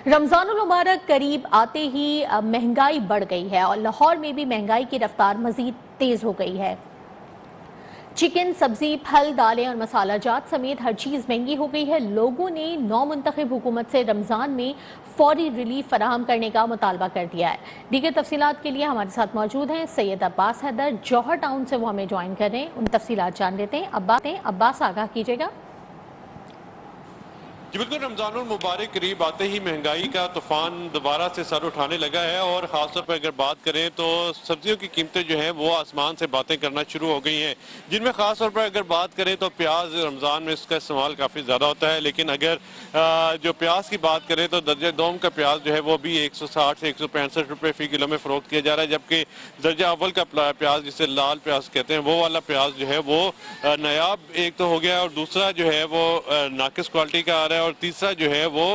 रमजानुल मुबारक करीब आते ही महंगाई बढ़ गई है और लाहौर में भी महंगाई की रफ्तार मजीद तेज हो गई है। चिकन, सब्जी, फल, दालें और मसाला जात समेत हर चीज महंगी हो गई है। लोगों ने नौ मुंतखब हुकूमत से रमजान में फौरी रिलीफ फराहम करने का मुतालबा कर दिया है। दीगर तफसीलात के लिए हमारे साथ मौजूद हैं सैयद अब्बास हैदर, जौहर टाउन से वो हमें ज्वाइन कर रहे हैं। उन तफसीलात जान लेते हैं। अब्बास आगाह कीजिएगा। जी बिल्कुल, रमजानुल मुबारक करीब आते ही महंगाई का तूफान दोबारा से सर उठाने लगा है और ख़ासतौर पर अगर बात करें तो सब्जियों की कीमतें जो हैं वो आसमान से बातें करना शुरू हो गई हैं, जिनमें ख़ासतौर पर अगर बात करें तो प्याज रमज़ान में इसका इस्तेमाल काफ़ी ज़्यादा होता है। लेकिन अगर जो प्याज की बात करें तो दर्जा दोम का प्याज जो है वो भी 160 से 165 रुपये फ़ी किलो में फ़रोख्त किया जा रहा है, जबकि दर्जा अव्वल का प्याज जिसे लाल प्याज कहते हैं वो वाला प्याज जो है वो नायाब एक तो हो गया और दूसरा जो है वो नाकिस क्वालिटी का आ रहा है और तीसरा जो है वो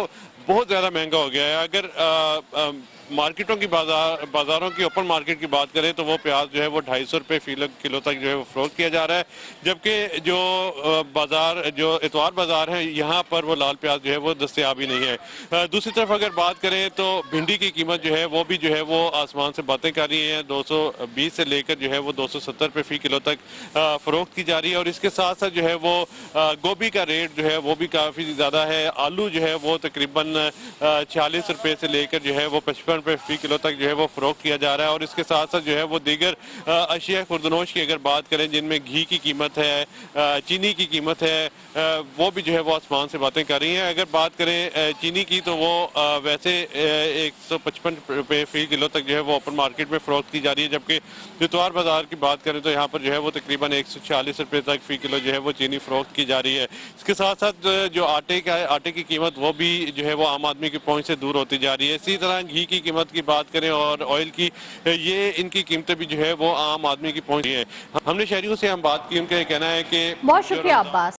बहुत ज़्यादा महंगा हो गया है। अगर मार्केटों की बाजारों की ओपन मार्केट की बात करें तो वो प्याज जो है वो 250 रुपये फ़ी किलो तक जो है वो फ़रोख्त किया जा रहा है, जबकि जो बाजार जो इतवार बाजार है यहाँ पर वो लाल प्याज जो है वो दस्तयाब ही नहीं है। दूसरी तरफ अगर बात करें तो भिंडी की कीमत जो है वो भी जो है वो आसमान से बातें कर रही हैं। 220 से लेकर जो है वो 270 रुपये फ़ी किलो तक फ़रोख्त की जा रही है और इसके साथ साथ जो है वो गोभी का रेट जो है वो भी काफ़ी ज़्यादा है। आलू जो है वो तकरीबन 46 रुपये से लेकर जो है वो 55 रुपये फ़ी किलो तक जो है वो फ़रोख्त किया जा रहा है और इसके साथ साथ जो है वो दीगर अशिया खुर्दनोश की अगर बात करें जिनमें घी की कीमत है, चीनी की कीमत है, वो भी जो है वो आसमान से बातें कर रही हैं। अगर बात करें चीनी की तो वो वैसे 155 रुपये फ़ी किलो तक जो है वो ओपन मार्केट में फ़रोख्त की जा रही है, जबकि इतवार बाजार की बात करें तो यहाँ पर जो है वो तकरीबन 140 रुपये तक फ़ी किलो जो है वो चीनी फ़रोख्त की जा रही है। इसके साथ साथ जो आटे की कीमत वो भी जो है वो आम आदमी की पहुँच से दूर होती जा रही है। इसी तरह घी की कीमत की बात करें और ऑयल की, ये इनकी कीमतें भी जो है वो आम आदमी की पहुंच है। हमने शहरियों से हम बात की, उनका ये कहना है कि बहुत शुक्रिया अब्बास।